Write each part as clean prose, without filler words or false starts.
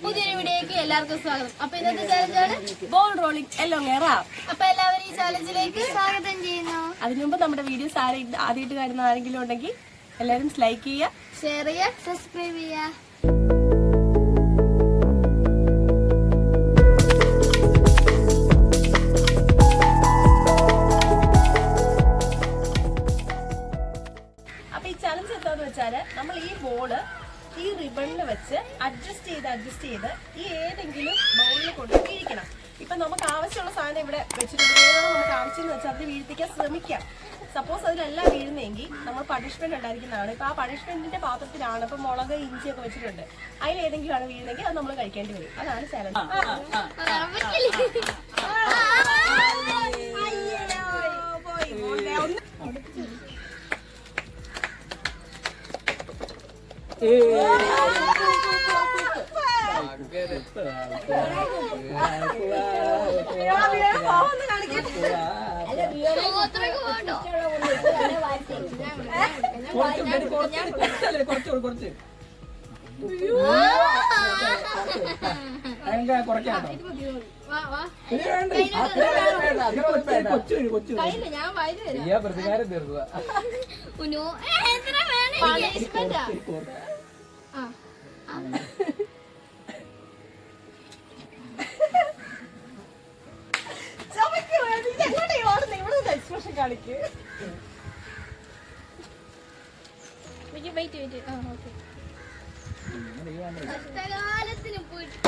പുതിയൊരു വീഡിയോയ്ക്ക് എല്ലാവർക്കും സ്വാഗതം. അപ്പൊ ഇന്നത്തെ ചാലഞ്ചാണ് ബോൾ റോളിംഗ് എല്ലോങ്ങേറ. അപ്പൊ എല്ലാവരും ഈ ചാലഞ്ചിലേക്ക് സ്വാഗതം ചെയ്യുന്നു. അതിനു മുമ്പ് നമ്മുടെ വീഡിയോസ് ആദ്യമായിട്ട് കാണുന്ന ആരെങ്കിലും ഉണ്ടെങ്കിൽ എല്ലാവരും ലൈക്ക് ചെയ്യുക, ഷെയർ ചെയ്യുക, സബ്സ്ക്രൈബ് ചെയ്യുക. അപ്പൊ ഈ ചാലഞ്ച് എന്താന്ന് വെച്ചാല് നമ്മൾ ഈ ബോള് ഈ റിബണിൽ വെച്ച് അഡ്ജസ്റ്റ് ചെയ്ത് ഈ ഏതെങ്കിലും ബൗളിൽ കൊണ്ട് വീഴിക്കണം. ഇപ്പൊ നമുക്ക് ആവശ്യമുള്ള സാധനം ഇവിടെ വെച്ചിട്ടുണ്ട്. ഏതാണ് നമുക്ക് ആവശ്യം വെച്ചാൽ അതിൽ വീഴ്ത്തിക്കാൻ ശ്രമിക്കാം. സപ്പോസ് അതിലെല്ലാം വീഴുന്നെങ്കിൽ നമ്മൾ പണിഷ്മെന്റ് ഉണ്ടായിരിക്കുന്നതാണ്. ഇപ്പൊ ആ പണിഷ്മെന്റിന്റെ പാത്രത്തിലാണ് ഇപ്പൊ മുളക് ഇഞ്ചിയൊക്കെ വെച്ചിട്ടുണ്ട്. അതിലേതെങ്കിലും ആണ് വീഴുന്നെങ്കിൽ അത് നമ്മൾ കഴിക്കേണ്ടി വരും. അതാണ് ചാലഞ്ച്. പ്രതികാരം തീർക്കുക. എക്സ്പ്രഷൻ കാണിക്ക്. കഷ്ടകാലത്തിന് പോയിട്ട്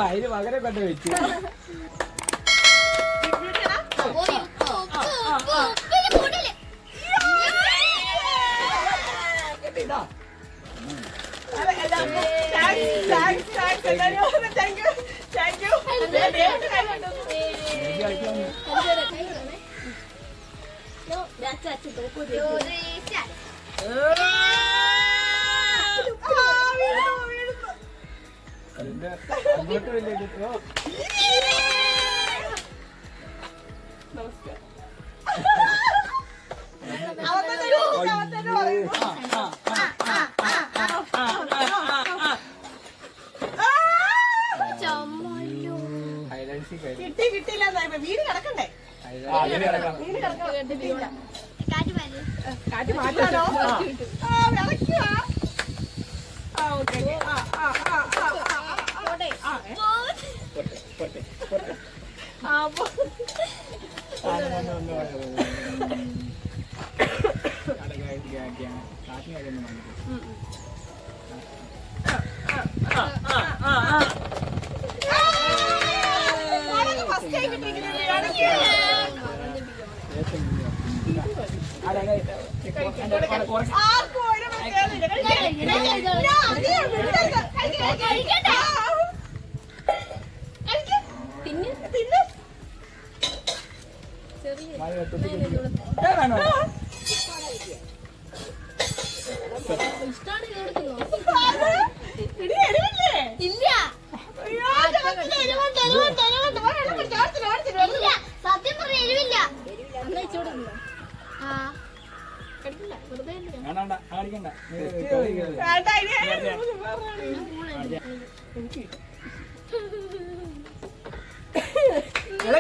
അതിന് വളരെ പെട്ട വെച്ചു. അങ്ങോട്ട് വലിയ കിട്ടിയില്ല. വീട് കിടക്കണ്ടേ? കാറ്റ് മാറ്റാനോ?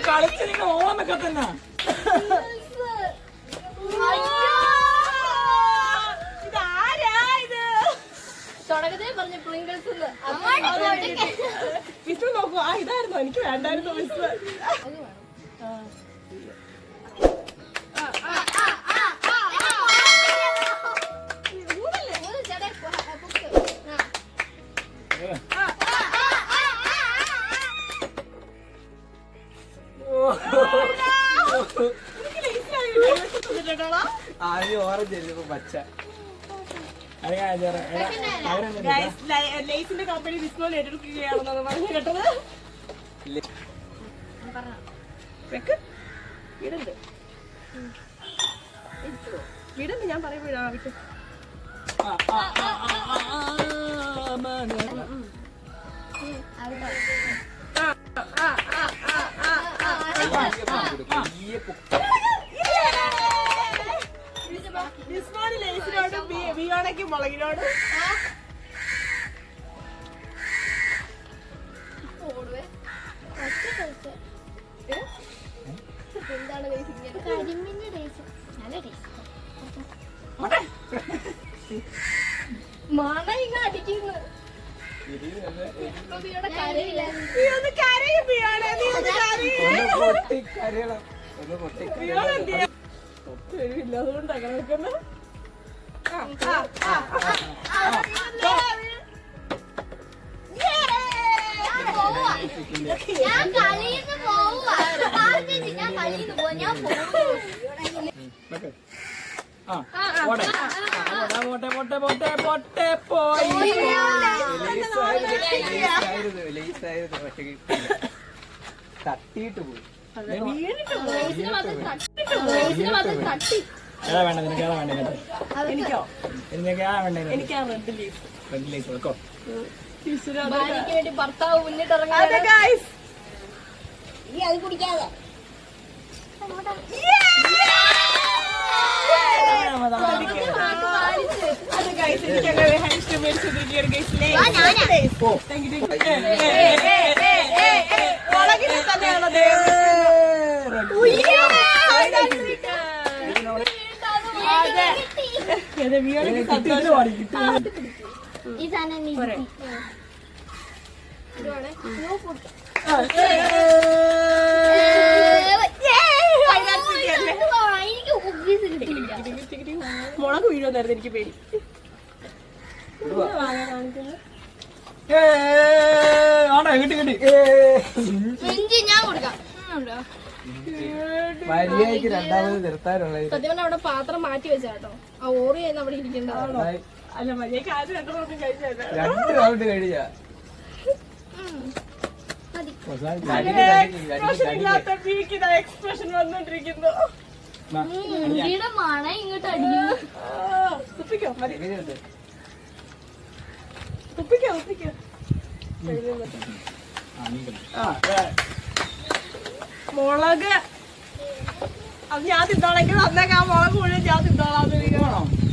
കളിച്ച് നിങ്ങൾ ഓണൊക്കെ തന്നെ. വിസ് നോക്കൂ. ആ ഇതായിരുന്നു എനിക്ക് വേണ്ടായിരുന്നു വിസ്. ആദ്യം ഓറഞ്ച് ആയിരുന്നു പച്ച. ലേസിന്റെ കമ്പനി ഡിസ്കൗണ്ട് എടുക്കുകയാണെന്നാണ് പറഞ്ഞു കേട്ടത്. വീടുണ്ട് ഞാൻ പറയുമ്പോഴാ വിട്ടു. ലേസിനോട് ബിയോണയ്ക്ക് മുളകിനോട് എന്താണ് കരിമിന്റെ ടേസ്റ്റ്? നല്ല ടേസ്റ്റ്. മണ ഇങ്ങ അടിക്കുന്നു. അതുകൊണ്ട് അങ്ങനെ വെക്കുന്നത്. ഞാൻ കളിന്ന് പോവാ. ഞാൻ കളിന്ന് പോവാ. ഞാൻ തട്ടിയിട്ട് പോയി. ഏതാ വേണ്ട നിനക്ക്? ഏതാ വേണ്ട? എനിക്കോ? എനിക്കാ വേണ്ട? എനിക്കാ റെഡ് ലീഫ്. ഫ്രണ്ടിലേക്ക് വെക്കോ. ഭാര്യയ്ക്ക് വേണ്ടി ഭർത്താവ് മുന്നിട്ട് അതെ ഗൈസ്. അത് കുടിക്കാതെ അത് ഗൈസ് എനിക്ക് അങ്ങനെ ഹാൻഡ് മേടിച്ചിരിക്കുകയാണ് ഗൈസ്. മുളകിനെ തന്നെയാണോ ഈ സാധനം നീ എനിക്ക് കിട്ടിയില്ല. മുളക് വീഴുമെന്നായിരുന്നു എനിക്ക് പേടി. ഇഞ്ചി ഞാൻ കൊടുക്കാം. മര്യാദക്ക് രണ്ടാമത് നിർത്താനുള്ള സത്യം പറഞ്ഞാൽ അവിടെ പാത്രം മാറ്റി വെച്ചാ കേട്ടോ. ആ ഓറിയായിരുന്നു അവിടെ ഇരിക്കേണ്ടതാണോ? അല്ല മര്യാദക്ക് ആദ്യം രണ്ടെണ്ണം കഴിച്ചല്ല. 2 റൗണ്ട് കഴിഞ്ഞ ഇല്ലാത്ത പീക്കിതാ എക്സ്പ്രഷൻ വന്നോണ്ടിരിക്കുന്നു. ഉള്ളിയുടെ മണ ഇങ്ങോട്ട് അടിക്കുന്നു. തുപ്പിക്കോ മതി. തുപ്പിക്കോ തുപ്പിക്കോ. മുളക് അത് ഞാൻ തിന്നോളെങ്കിൽ അന്നേക്ക് ആ മുളക് മുഴുവൻ ഞാൻ തിന്നോളാം.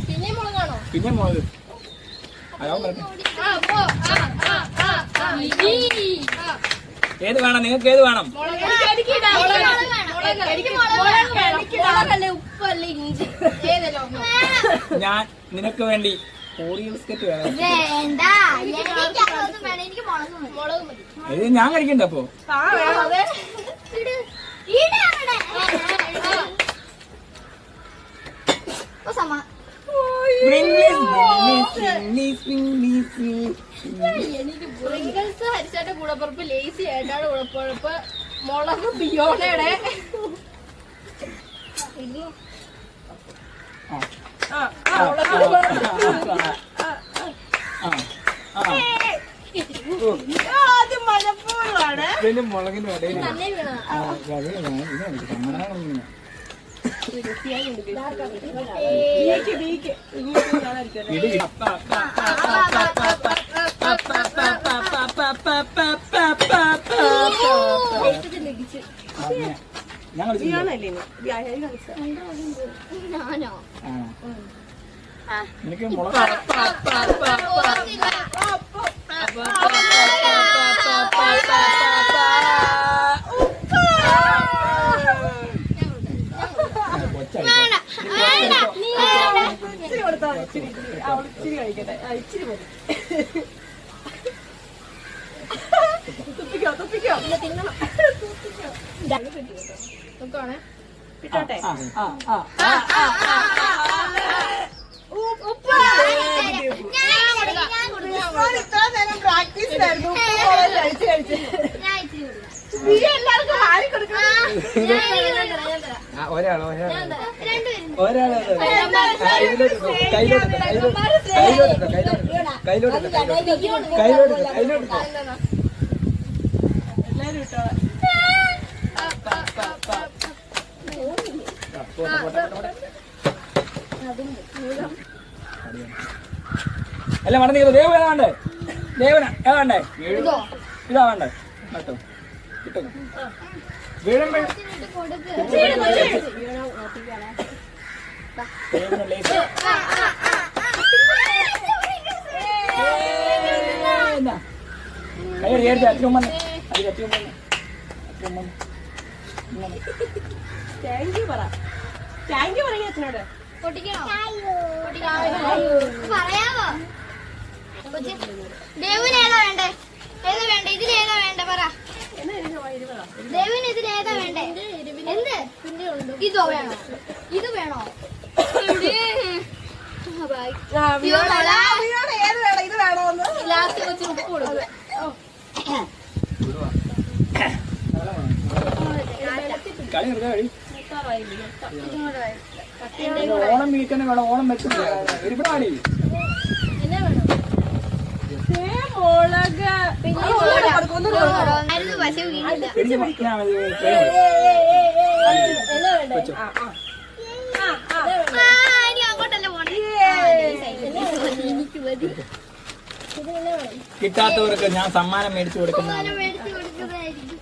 പിന്നെ മുളകാണോ? പിന്നെ മുളക് അതാവും പറഞ്ഞു. ഏത് വേണം നിങ്ങൾക്ക്? ഏത് വേണം? മുളകല്ലേ ഉപ്പല്ലേ ഇഞ്ചി ഏതല്ലോ? ഞാൻ നിനക്ക് വേണ്ടി ഓറിയോ ബിസ്ക്കറ്റ് വേണം. വേണ്ട എനിക്ക് മുളക് മതി. ഇത് ഞാൻ കഴിക്കണ്ട അപ്പൊ. എനിക്ക് പ്രിങ്കിൾസ് ഹരിച്ചാന്റെ കൂടപ്പുറപ്പ് ലേസി ആയിട്ടാണ് കൂടപ്പുറപ്പ് മുളക് ബിയോണയുടെ അത് മഴപ്പൂർവാണ്. മുളകിന്റെ ഇടയിൽ തന്നെ വീണതാ. ഞാൻ കളിച്ചില്ല. ഞാനോ? എനിക്ക് മുളക് ഇച്ചിരി കൊടുത്താ ഇച്ചിരി ഇച്ചിരി കഴിക്കട്ടെ. ഇച്ചിരി മതി. തുപ്പിക്കോ തുപ്പിക്കോ. തിന്നണം. നോക്കുവാണേ. ഇട്ടോട്ടെ. ഇത്ര നേരം പ്രാക്ടീസിലായിരുന്നു. കഴിച്ച് കഴിച്ച് ഞാൻ ഇച്ചിരി കൊടുക്കാം. നീ എല്ലാവർക്കും ആരി കൊടുക്കണം. ഒരാള് രണ്ടുപേരും ഒരാള് ഇതിലോട്ട് കയ്യിലോട്ട് കയ്യിലോട്ട് കയ്യിലോട്ട് കയ്യിലോട്ട് കയ്യിലോട്ട് എല്ലാരും ഇട്ടോ. അല്ല മടങ്ങി ദേവ് ഏതാ വേണ്ടേ? ദേവന ഏതാ വേണ്ടേ? ഇതാ വേണ്ടേ? കേട്ടോ കിട്ടും വീഴുമ്പോ കൈ എടുത്ത് അച്ഛനും വന്ന് അത് അച്ഛനും വന്ന് അച്ഛനും വന്ന് താങ്ക് യു പറ. താങ്ക് യു പറയണേ അച്ഛനോട്. പൊട്ടിക്കണോ? പറയാമോ? ദേവിന് ഏതാ വേണ്ടേ? ഏതാ വേണ്ടേ? ഇതിലേതാ വേണ്ടേ പറ. എന്നാ ഇരുന്നോ, ഇരുന്നോ. ദേവിന് ഇതിലേതാ വേണ്ടേ? എന്ത്? ഇതോ വേണോ? ഇത് വേണോ? വിയോള ഏത് വേണം? ഇത് വേണോന്ന്. ലാസ്റ്റ് വെച്ച് ഉപ്പ് കൊടുക്കുക. കളി നിർത്താൻ കഴിയും. ഓണം വീക്കെന്നെ വേണം. ഓണം വെച്ചിട്ട് ഇവിടെ ആടി മുളക്. ആയിരുന്നു പക്ഷെ വീണില്ല. പിടിച്ച് പിടിക്കാൻ വെച്ചോ. ഇനി അങ്ങോട്ടല്ലേ പോണേ? എനിക്ക് മതി. കിട്ടാത്തവർക്ക് ഞാൻ സമ്മാനം മേടിച്ചു കൊടുക്കുന്നതാണ്. മേടിച്ചു കൊടുക്കുന്നതായിരിക്കും.